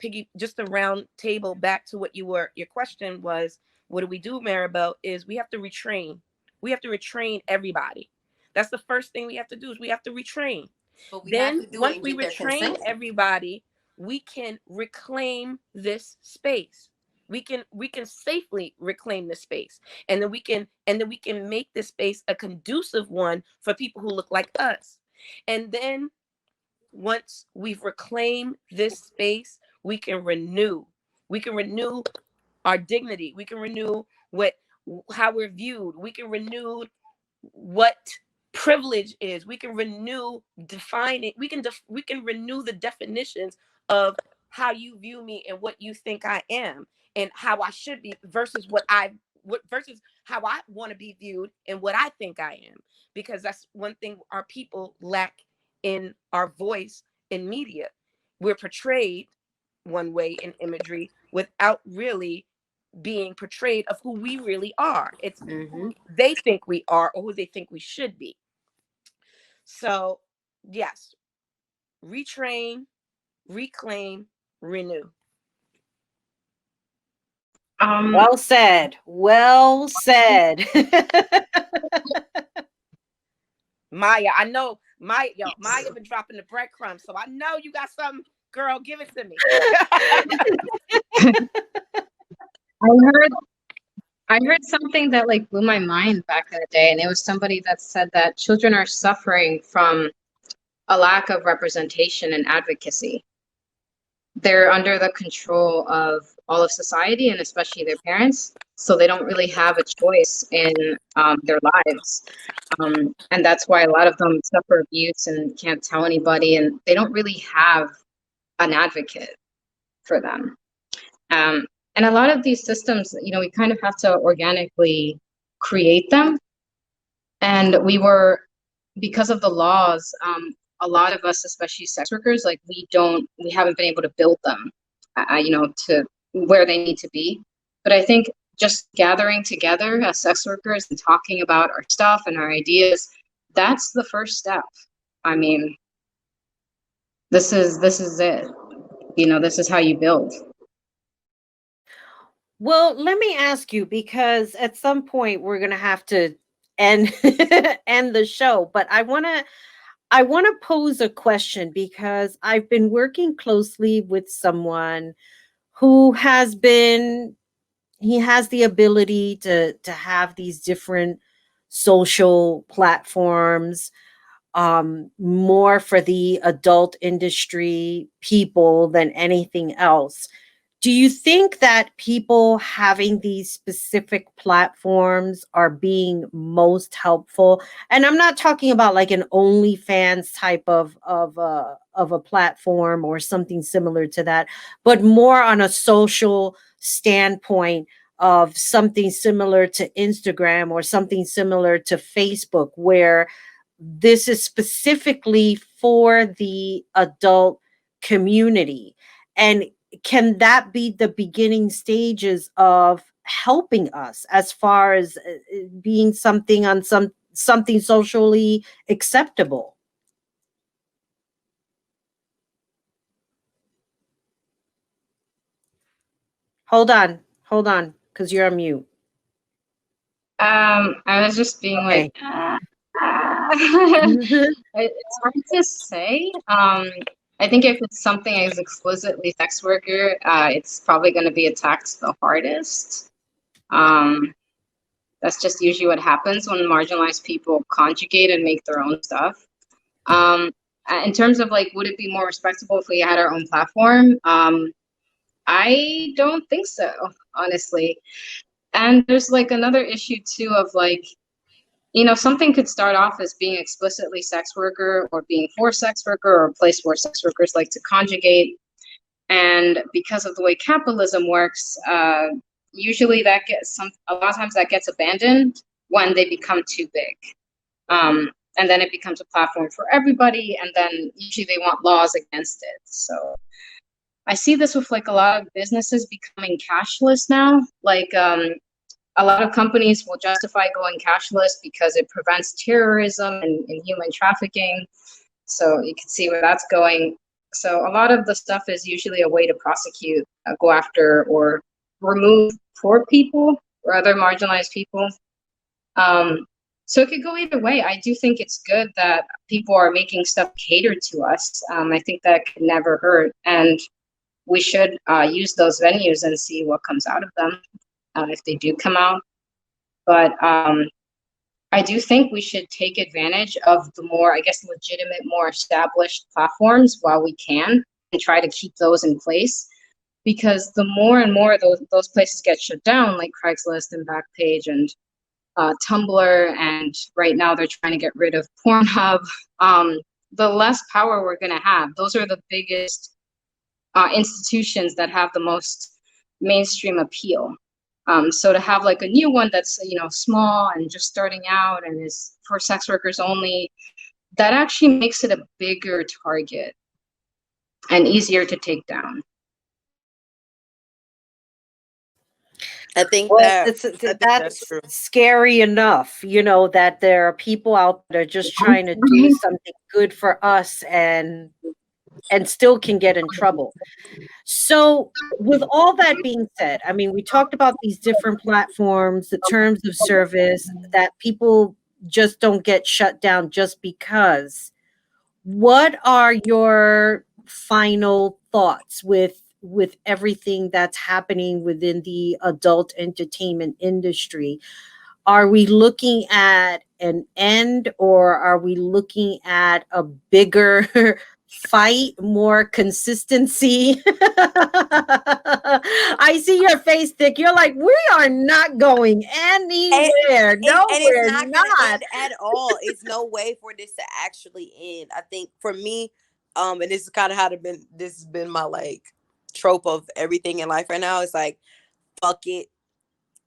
round table back to what your question was, what do we do, Maribel, is we have to retrain. We have to retrain everybody. That's the first thing we have to do, is we have to retrain. Then once we retrain everybody, we can reclaim this space. We can safely reclaim this space, and then we can make this space a conducive one for people who look like us. And then once we've reclaimed this space, we can renew our dignity. We can renew how we're viewed. We can renew what privilege is. We can define it. We can renew the definitions of how you view me and what you think I am and how I should be, versus versus how I want to be viewed and what I think I am. Because that's one thing our people lack in our voice in media. We're portrayed one way in imagery without really being portrayed of who we really are. It's who they think we are, or who they think we should be. So yes, retrain, reclaim, renew. Well said. Well said. Maya, I know Maya been dropping the breadcrumbs, so I know you got something. Girl, give it to me. I heard something that like blew my mind back in the day, and it was somebody that said that children are suffering from a lack of representation and advocacy. They're under the control of all of society, and especially their parents, so they don't really have a choice in their lives. And that's why a lot of them suffer abuse and can't tell anybody, and they don't really have an advocate. for them. And a lot of these systems, you know, we kind of have to organically create them. And because of the laws, a lot of us, especially sex workers, like we haven't been able to build them, you know, to where they need to be. But I think just gathering together as sex workers and talking about our stuff and our ideas, that's the first step. I mean, this is it. You know, this is how you build. Well, let me ask you, because at some point we're gonna have to end end the show, but I want to pose a question, because I've been working closely with someone who he has the ability to have these different social platforms, more for the adult industry people than anything else. Do you think that people having these specific platforms are being most helpful? And I'm not talking about like an OnlyFans type of a platform or something similar to that, but more on a social standpoint of something similar to Instagram or something similar to Facebook, where this is specifically for the adult community. And can that be the beginning stages of helping us as far as being something on something socially acceptable? Hold on, because you're on mute. I was just being Okay. like, it's hard to say. I think if it's something as explicitly sex worker, it's probably going to be attacked the hardest. That's just usually what happens when marginalized people conjugate and make their own stuff. In terms of like, would it be more respectable if we had our own platform? I don't think so, honestly. And there's like another issue too of like, you know, something could start off as being explicitly sex worker or being for sex worker or a place where sex workers like to conjugate. And because of the way capitalism works, usually a lot of times that gets abandoned when they become too big. And then it becomes a platform for everybody. And then usually they want laws against it. So I see this with like a lot of businesses becoming cashless now. Like, a lot of companies will justify going cashless because it prevents terrorism and human trafficking. So you can see where that's going. So a lot of the stuff is usually a way to prosecute, go after, or remove poor people or other marginalized people. So it could go either way. I do think it's good that people are making stuff catered to us. I think that could never hurt. And we should use those venues and see what comes out of them. If they do come out. But I do think we should take advantage of the more, I guess, legitimate, more established platforms while we can, and try to keep those in place. Because the more and more those places get shut down, like Craigslist and Backpage and Tumblr, and right now they're trying to get rid of Pornhub, the less power we're going to have. Those are the biggest institutions that have the most mainstream appeal. So to have like a new one that's, you know, small and just starting out and is for sex workers only, that actually makes it a bigger target and easier to take down. I think Well, that's that's true. scary enough, you know, that there are people out there just trying to do something good for us and still can get in trouble. So, with all that being said, I mean, we talked about these different platforms, the terms of service, that people just don't get shut down just because. What are your final thoughts with everything that's happening within the adult entertainment industry? Are we looking at an end, or are we looking at a bigger fight, more consistency? I see your face, Thick. You're like, we are not going anywhere. No, And it's we're not gonna not. end at all. It's no way for this to actually end. I think for me, and this is kind of this has been my like trope of everything in life right now. It's like, fuck it,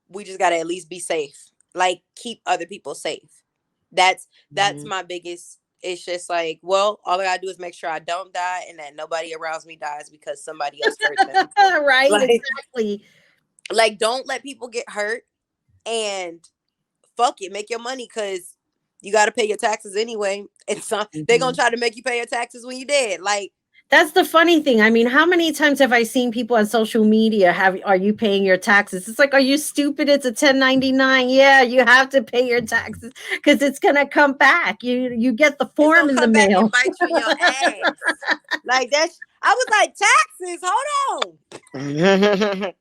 we just gotta at least be safe. Like, keep other people safe. That's my biggest. It's just like, well, all I gotta do is make sure I don't die and that nobody around me dies because somebody else hurt them. Right, Like, exactly. like, don't let people get hurt, and fuck it, make your money, because you got to pay your taxes anyway. It's not, they're gonna try to make you pay your taxes when you're dead. Like, That's the funny thing. I mean, how many times have I seen people on social media are you paying your taxes? It's like, are you stupid? It's a 1099. Yeah, you have to pay your taxes because it's gonna come back. You get the form in the come back mail. and bite you in your ass. Like, that's, I was like, taxes, hold on.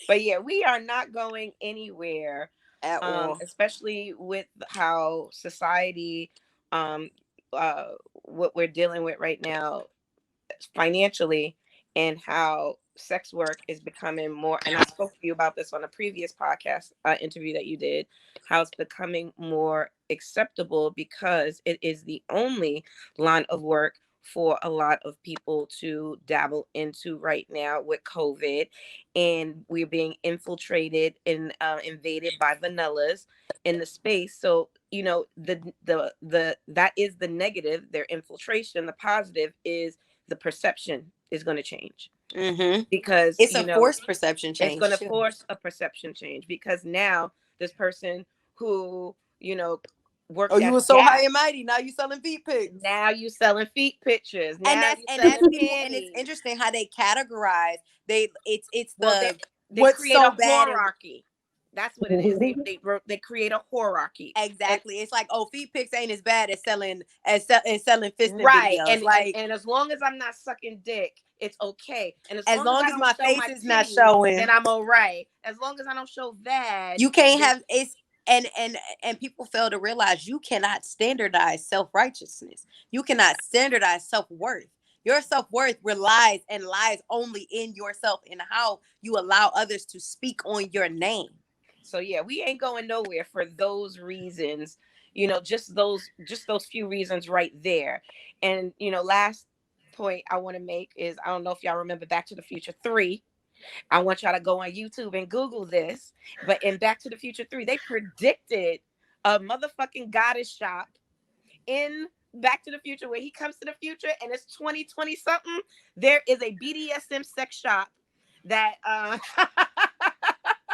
But yeah, we are not going anywhere at all. Especially with how society, what we're dealing with right now financially, and how sex work is becoming more, and I spoke to you about this on a previous podcast interview that you did, how it's becoming more acceptable because it is the only line of work for a lot of people to dabble into right now with COVID, and we're being infiltrated and invaded by vanillas in the space. So the that is the negative, their infiltration. The positive is the perception is going to change, because it's a forced perception change. It's going to force a perception change, because now this person who worked you were so high and mighty, now you selling feet pics. Now you selling feet pictures. Now and that's and it's interesting how they categorize. They create a hierarchy. That's what it is. They create a hierarchy. Exactly. It's like, oh, feet pics ain't as bad as selling fisting right videos. And as long as I'm not sucking dick, it's okay. And as long as my face is not showing, then I'm all right. As long as I don't show that, you can't have it's. And people fail to realize you cannot standardize self-righteousness. You cannot standardize self-worth. Your self-worth relies and lies only in yourself and how you allow others to speak on your name. So yeah, we ain't going nowhere for those reasons. Just those few reasons right there. And last point I want to make is, I don't know if y'all remember Back to the Future 3. I want y'all to go on YouTube and Google this. But in Back to the Future 3, they predicted a motherfucking goddess shop in Back to the Future, where he comes to the future and it's 2020 something. There is a BDSM sex shop that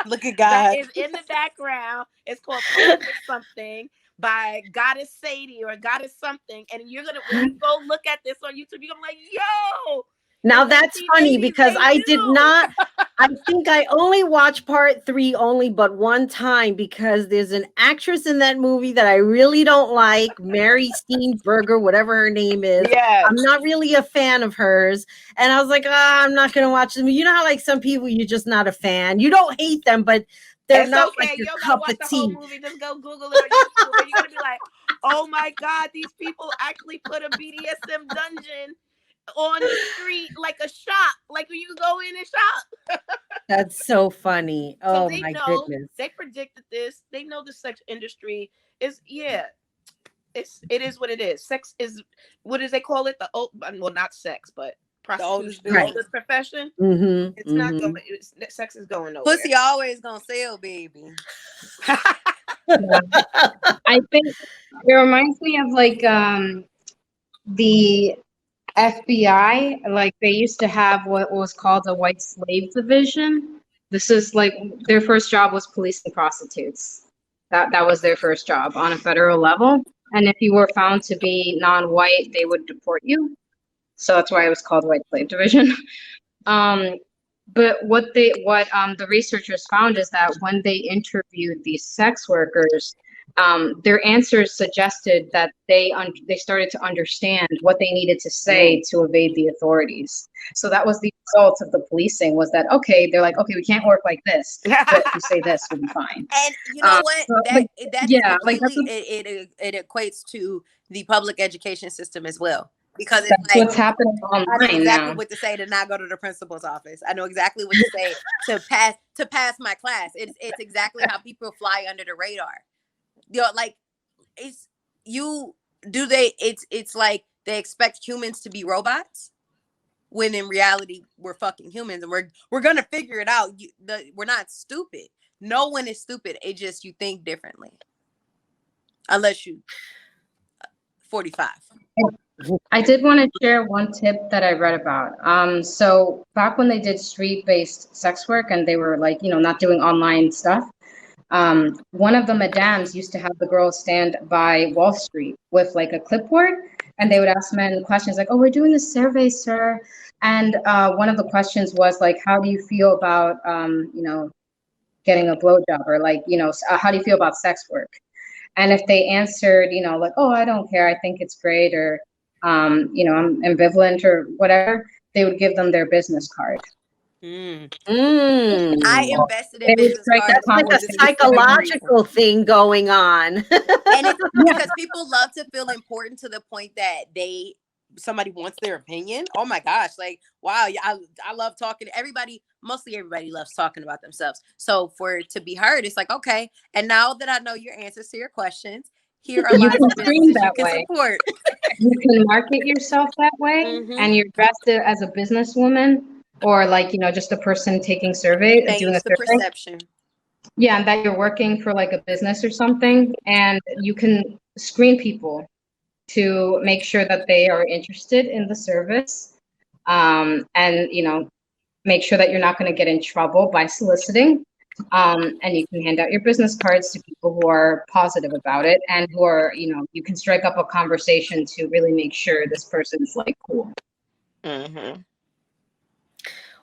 look at God, that is in the background. It's called something by Goddess Sadie or Goddess something. And when you go look at this on YouTube, you're gonna be like, yo. Now that's funny because I did not, I think I only watched part 3 only but one time, because there's an actress in that movie that I really don't like, Mary Steenburgen, whatever her name is. Yes. I'm not really a fan of hers. And I was like, I'm not going to watch them. You know how like some people, you're just not a fan. You don't hate them, but they're not okay. like your You cup watch of the tea. whole movie. Just go Google it on YouTube and you're going to be like, oh my God, these people actually put a BDSM dungeon on the street, like a shop, like when you go in and shop. That's so funny. Oh so my goodness. They predicted this. They know the sex industry is, it is what it is. Sex is, what does they call it? Not sex, but prostitution, the oldest profession. Mm-hmm, it's not going. Sex is going nowhere. Pussy always gonna sell, baby. I think it reminds me of like the FBI, like they used to have what was called a white slave division. This is like their first job was policing prostitutes. That was their first job on a federal level. And if you were found to be non-white, they would deport you. So that's why it was called white slave division. But what the researchers found is that when they interviewed these sex workers, their answers suggested that they started to understand what they needed to say to evade the authorities. So that was the result of the policing, was that, okay, they're like, okay, we can't work like this, but if you say this, you'll be fine. And you know what? It equates to the public education system as well. Because that's like, what's happening online I know exactly now. what to say to not go to the principal's office. I know exactly what to say to pass my class. It's exactly how people fly under the radar. Like it's like they expect humans to be robots. when in reality we're fucking humans and we're gonna figure it out. We're not stupid. No one is stupid. It just you think differently, unless you 45. I did want to share one tip that I read about. So back when they did street-based sex work and they were like, not doing online stuff, one of the madams used to have the girls stand by Wall Street with like a clipboard, and they would ask men questions like, "Oh, we're doing this survey, sir," and one of the questions was like, "How do you feel about, getting a blowjob, or like, how do you feel about sex work?" And if they answered, like, "Oh, I don't care, I think it's great," or I'm ambivalent or whatever, they would give them their business card. I Mm. invested in They would business strike cards That's like for a this specific reason. psychological thing going on. And it's because people love to feel important to the point that somebody wants their opinion. Oh my gosh, like, wow, yeah, I love talking. Mostly everybody loves talking about themselves. So for it to be heard, it's like, okay. And now that I know your answers to your questions, here are You lots can of scream businesses you that can way. support. You can market yourself that way, Mhm. and you're dressed as a businesswoman, or like, just a person doing a Change the survey. perception. Yeah, and that you're working for like a business or something, and you can screen people to make sure that they are interested in the service, and make sure that you're not going to get in trouble by soliciting. And you can hand out your business cards to people who are positive about it and who are, you can strike up a conversation to really make sure this person's like cool. Mm-hmm.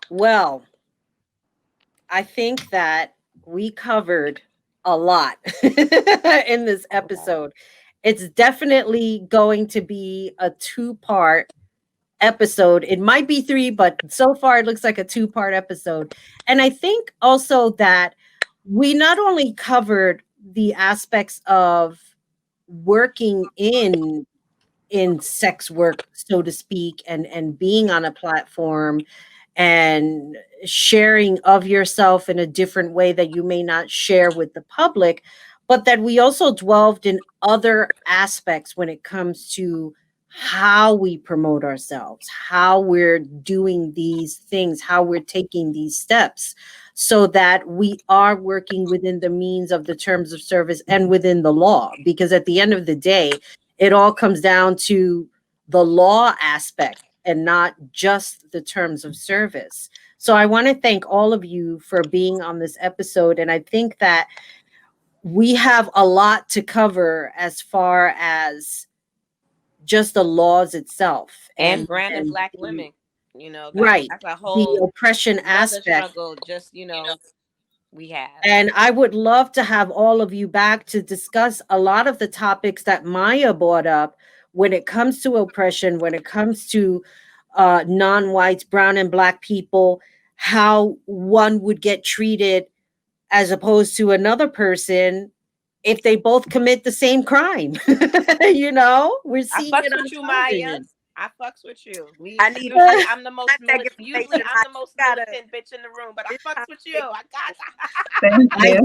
Well, I think that we covered a lot in this episode. It's definitely going to be a 2-part episode. It might be 3, but so far it looks like a 2-part episode. And I think also that we not only covered the aspects of working in sex work, so to speak, and being on a platform and sharing of yourself in a different way that you may not share with the public, but that we also dwelled in other aspects when it comes to how we promote ourselves, how we're doing these things, how we're taking these steps, so that we are working within the means of the terms of service and within the law. Because at the end of the day, it all comes down to the law aspect and not just the terms of service. So I want to thank all of you for being on this episode. And I think that we have a lot to cover as far as just the laws itself And brown and black women, right, that's a the whole oppression another aspect. struggle. Just we have. And I would love to have all of you back to discuss a lot of the topics that Maya brought up when it comes to oppression, when it comes to non-whites, brown and black people, how one would get treated as opposed to another person if they both commit the same crime. We're I seeing fucks it on with you, Maya. television. I fucks with you. I I'm the most militant. Usually I'm the most militant bitch in the room, but I fucks with you. I got Thank I you.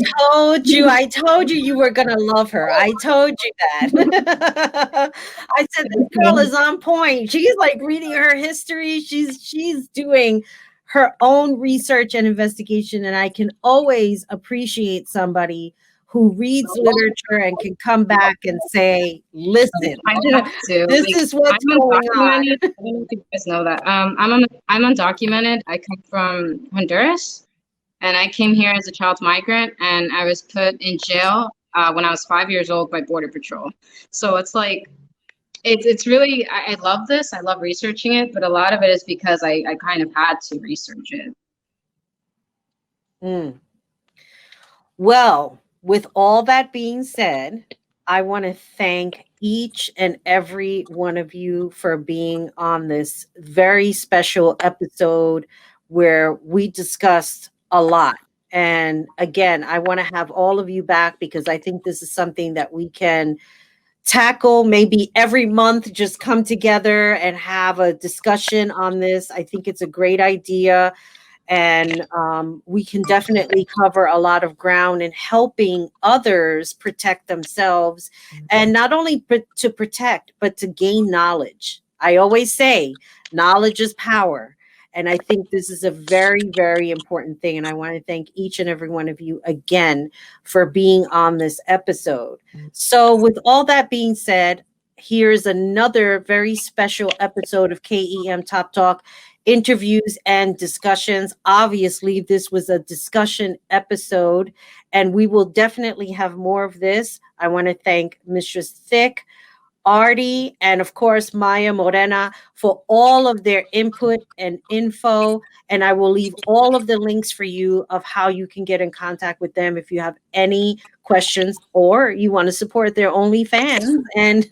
told you were gonna love her. I told you that. I said this girl is on point. She's like reading her history. She's doing her own research and investigation, and I can always appreciate somebody who reads literature and can come back and say, "Listen, I have to. this Like, is what's I'm going on." undocumented. I don't know if you guys know that. I'm undocumented. I come from Honduras, and I came here as a child migrant, and I was put in jail when I was 5 years old by Border Patrol. So it's like, it's really, I love this. I love researching it, but a lot of it is because I kind of had to research it. Mm. Well, with all that being said, I want to thank each and every one of you for being on this very special episode where we discussed a lot. And again, I want to have all of you back because I think this is something that we can tackle maybe every month, just come together and have a discussion on this. I think it's a great idea. And we can definitely cover a lot of ground in helping others protect themselves, and not only to protect, but to gain knowledge. I always say knowledge is power. And I think this is a very, very important thing. And I want to thank each and every one of you again for being on this episode. So, with all that being said, here's another very special episode of KEM Top Talk, interviews and discussions. Obviously, this was a discussion episode, and we will definitely have more of this. I want to thank Mistress Thick, Artie, and of course Maya Morena for all of their input and info. And I will leave all of the links for you of how you can get in contact with them if you have any questions or you want to support their OnlyFans and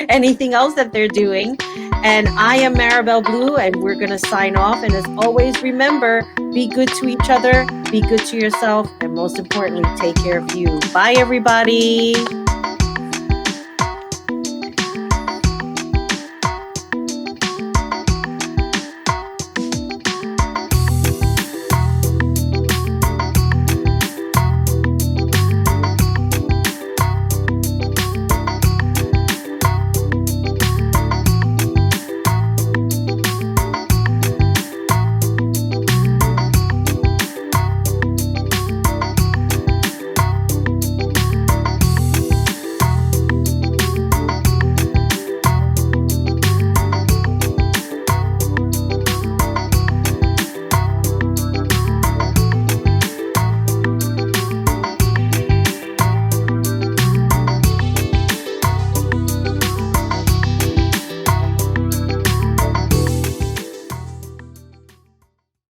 anything else that they're doing. And I am Maribel Blue, and we're going to sign off. And as always, remember, be good to each other, be good to yourself, and most importantly, take care of you. Bye, everybody.